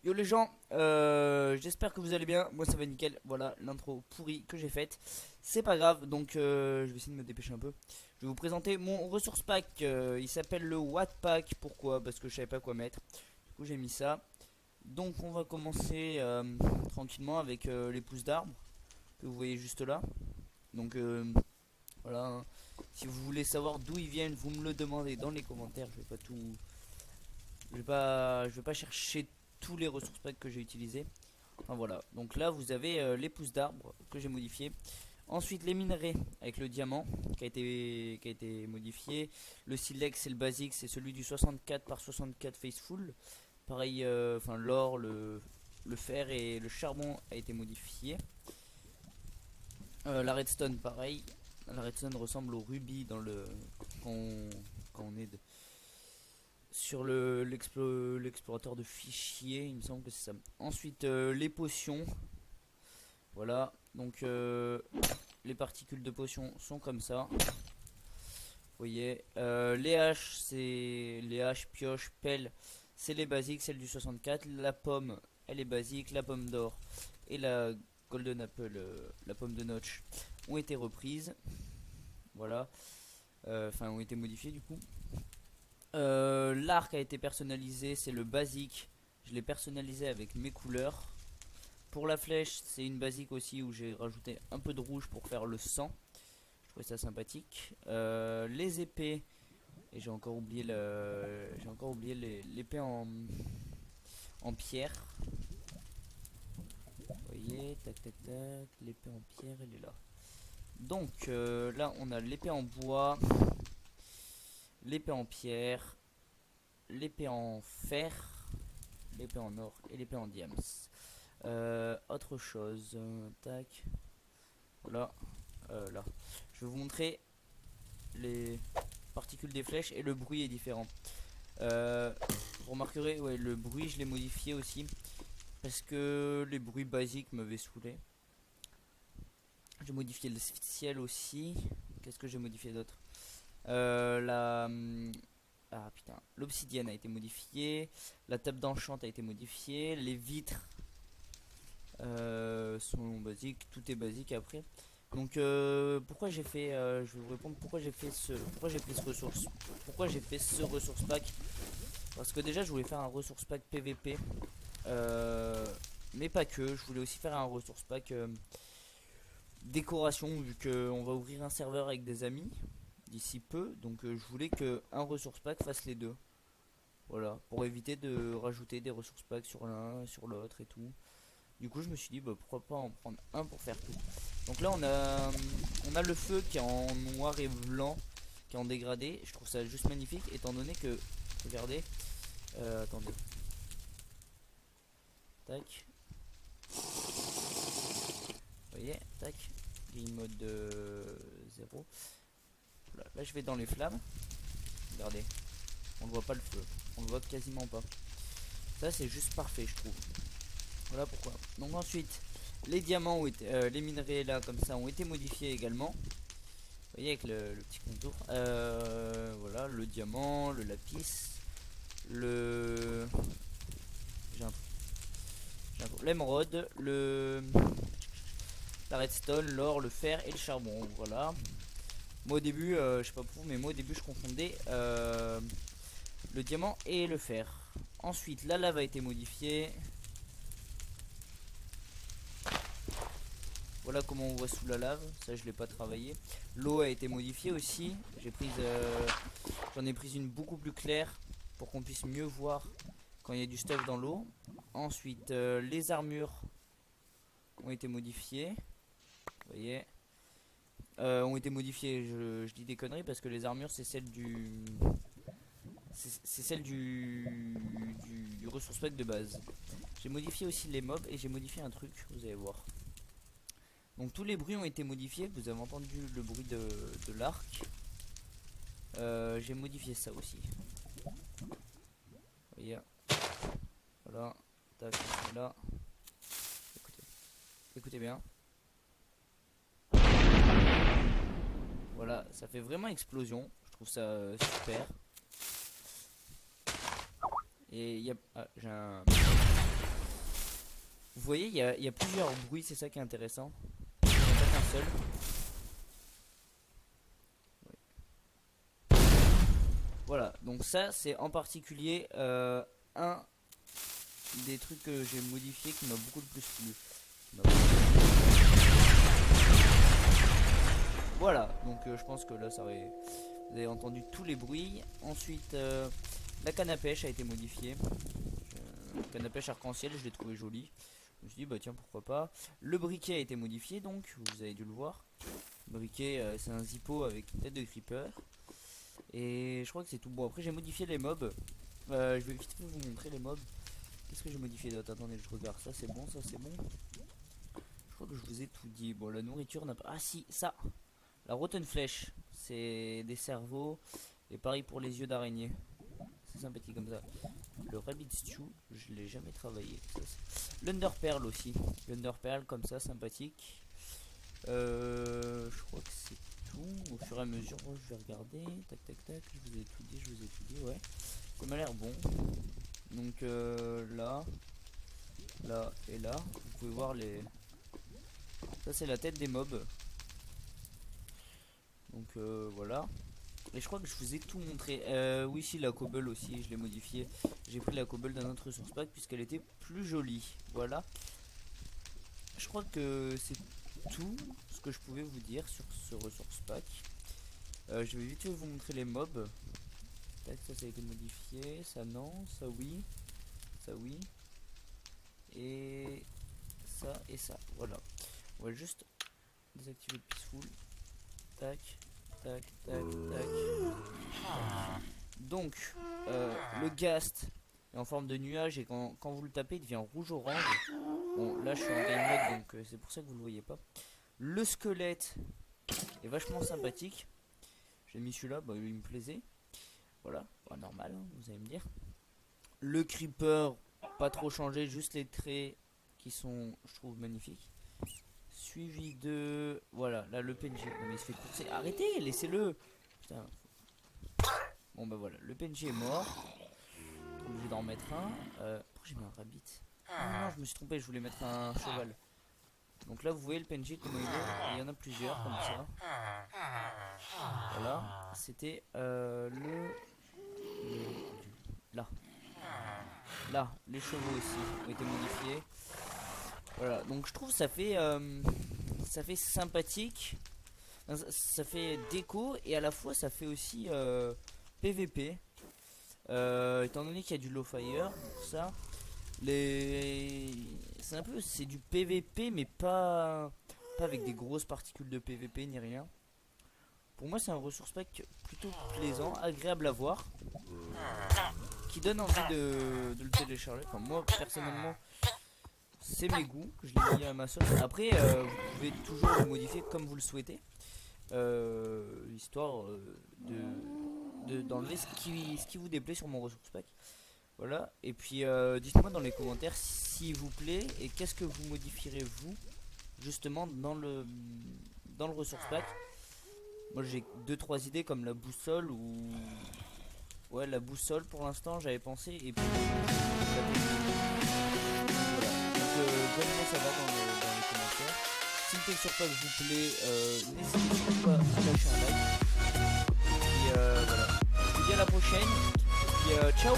Yo les gens, j'espère que vous allez bien, moi ça va nickel, voilà l'intro pourrie que j'ai faite, c'est pas grave, donc je vais essayer de me dépêcher un peu. Je vais vous présenter mon ressource pack, il s'appelle le Watt Pack, pourquoi? Parce que je savais pas quoi mettre, du coup j'ai mis ça. Donc on va commencer tranquillement avec les pousses d'arbres, que vous voyez juste là. Donc voilà, hein. Si vous voulez savoir d'où ils viennent, vous me le demandez dans les commentaires, je vais pas tout... je vais pas chercher tous les ressources packs que j'ai utilisés. Enfin voilà, donc là vous avez les pousses d'arbres que j'ai modifiées. Ensuite les minerais avec le diamant qui a été modifié. Le silex c'est le basique, c'est celui du 64 par 64 Faithful. Pareil, enfin l'or, le fer et le charbon a été modifié. La redstone pareil. La redstone ressemble au rubis dans le quand on est sur l'explorateur de fichiers, il me semble que c'est ça. Ensuite les potions, voilà, donc les particules de potions sont comme ça, vous voyez. Les haches, c'est les haches, pioches, pelles, c'est les basiques, celle du 64. La pomme, elle est basique. La pomme d'or et la golden apple, la pomme de notch, ont été reprises, voilà, enfin ont été modifiées du coup. L'arc a été personnalisé, c'est le basique, je l'ai personnalisé avec mes couleurs. Pour la flèche, c'est une basique aussi où j'ai rajouté un peu de rouge pour faire le sang, je trouvais ça sympathique. Les épées, et j'ai encore oublié l'épée en pierre, vous voyez, tac tac tac, l'épée en pierre elle est là. Donc là on a l'épée en bois, l'épée en pierre, l'épée en fer, l'épée en or et l'épée en diams. Autre chose, tac, voilà, là, je vais vous montrer les particules des flèches et le bruit est différent. Vous remarquerez, ouais, le bruit je l'ai modifié aussi parce que les bruits basiques m'avaient saoulé. J'ai modifié le ciel aussi. Qu'est-ce que j'ai modifié d'autre? Ah putain, l'obsidienne a été modifiée, la table d'enchant a été modifiée, les vitres sont basiques, tout est basique après. Donc pourquoi j'ai fait, je vais vous répondre pourquoi j'ai fait ce ressource pack. Parce que déjà je voulais faire un ressource pack PVP, mais pas que, je voulais aussi faire un ressource pack décoration, vu qu'on va ouvrir un serveur avec des amis d'ici peu, donc je voulais que un ressource pack fasse les deux, voilà, pour éviter de rajouter des ressources packs sur l'un sur l'autre et tout. Du coup je me suis dit bah, pourquoi pas en prendre un pour faire tout. Donc là on a le feu qui est en noir et blanc, qui est en dégradé. Je trouve ça juste magnifique étant donné que, regardez, attendez, tac, vous voyez, tac, game mode 0. Là je vais dans les flammes, regardez, on ne voit pas le feu, on le voit quasiment pas. Ça c'est juste parfait je trouve. Voilà pourquoi. Donc ensuite les diamants ont été, les minerais là comme ça ont été modifiés également. Vous voyez avec le petit contour. Voilà le diamant, le lapis, le l'émeraude, la redstone, l'or, le fer et le charbon. Voilà. Moi au début, je sais pas pour vous, mais moi au début je confondais le diamant et le fer. Ensuite la lave a été modifiée. Voilà comment on voit sous la lave, ça je l'ai pas travaillé. L'eau a été modifiée aussi. J'en ai pris une beaucoup plus claire pour qu'on puisse mieux voir quand il y a du stuff dans l'eau. Ensuite les armures ont été modifiées, vous voyez, ont été modifiées. Je dis des conneries parce que les armures c'est celle du ressource pack de base. J'ai modifié aussi les mobs et j'ai modifié un truc, vous allez voir. Donc tous les bruits ont été modifiés. Vous avez entendu le bruit de l'arc. J'ai modifié ça aussi. Vous voyez. Voilà. Tac, là. Écoutez bien. Voilà, ça fait vraiment explosion. trouve ça super. Et il y a... Ah, j'ai un... Vous voyez, il y a plusieurs bruits, c'est ça qui est intéressant. Il n'y en a pas qu'un seul. Ouais. Voilà, donc ça c'est en particulier un des trucs que j'ai modifié qui m'a beaucoup le plus plu. Voilà, donc je pense que là ça aurait... Vous avez entendu tous les bruits. Ensuite, la canne à pêche a été modifiée. Canne à pêche arc-en-ciel, je l'ai trouvé jolie. Je me suis dit, bah tiens, pourquoi pas. Le briquet a été modifié, donc, vous avez dû le voir. Le briquet, c'est un zippo avec une tête de creeper. Et je crois que c'est tout. Bon, après, j'ai modifié les mobs. Je vais vite fait vous montrer les mobs. Qu'est-ce que j'ai modifié d'autre? Attendez, je regarde. Ça, c'est bon, ça, c'est bon. Je crois que je vous ai tout dit. Bon, la nourriture n'a pas... Ah si, ça. La rotten flèche. C'est des cerveaux. Et pareil pour les yeux d'araignée. C'est sympathique comme ça. Le rabbit stew, je l'ai jamais travaillé. L'underpearl aussi. L'underpearl comme ça, sympathique. Je crois que c'est tout. Au fur et à mesure, je vais regarder. Tac, tac, tac. Je vous ai tout dit, je vous ai tout dit. Ouais. Ça m'a l'air bon. Donc là, là et là. Vous pouvez voir les... Ça c'est la tête des mobs. Donc voilà. Et je crois que je vous ai tout montré. Oui, si, la cobble aussi, je l'ai modifiée. J'ai pris la cobble d'un autre resource pack puisqu'elle était plus jolie. Voilà. Je crois que c'est tout ce que je pouvais vous dire sur ce resource pack. Je vais vite vous montrer les mobs. Tac, ça a été modifié. Ça non, ça oui. Ça oui. Et ça. Voilà. On va juste désactiver le peaceful. Tac. Tac, tac, tac. Donc, le ghast est en forme de nuage et quand vous le tapez, il devient rouge-orange. Bon, là je suis en game mode donc c'est pour ça que vous le voyez pas. Le squelette est vachement sympathique. J'ai mis celui-là, bah, il me plaisait. Voilà, pas normal, hein, vous allez me dire. Le creeper, pas trop changé, juste les traits qui sont, je trouve, magnifiques. Suivi de... Voilà, là le PNJ. Non mais il se fait courser. Arrêtez, laissez-le. Putain. Bon bah voilà, le PNJ est mort. Je vais en mettre un. Pourquoi j'ai mis un rabbit? Non, je me suis trompé, je voulais mettre un cheval. Donc là vous voyez le PNJ comment il est. Il y en a plusieurs comme ça. Voilà. C'était là. Là, les chevaux aussi ont été modifiés. Voilà, donc je trouve ça fait sympathique, ça fait déco et à la fois ça fait aussi PVP. Étant donné qu'il y a du low fire, ça, c'est du PVP mais pas avec des grosses particules de PVP ni rien. Pour moi c'est un resource pack plutôt plaisant, agréable à voir, qui donne envie de le télécharger. Enfin moi personnellement. C'est mes goûts, je l'ai mis à ma sauce. Après, vous pouvez toujours le modifier comme vous le souhaitez, histoire d'enlever ce qui vous déplaît sur mon ressource pack. Voilà, et puis dites-moi dans les commentaires s'il vous plaît et qu'est-ce que vous modifierez vous, justement, dans le ressource pack. Moi j'ai 2-3 idées comme la boussole ou... Ouais, la boussole pour l'instant j'avais pensé, et puis... Venez savoir dans les commentaires. Si le texture pack vous plaît, n'hésitez surtout pas à lâcher un like. Et voilà. Je vous dis à la prochaine. Et ciao.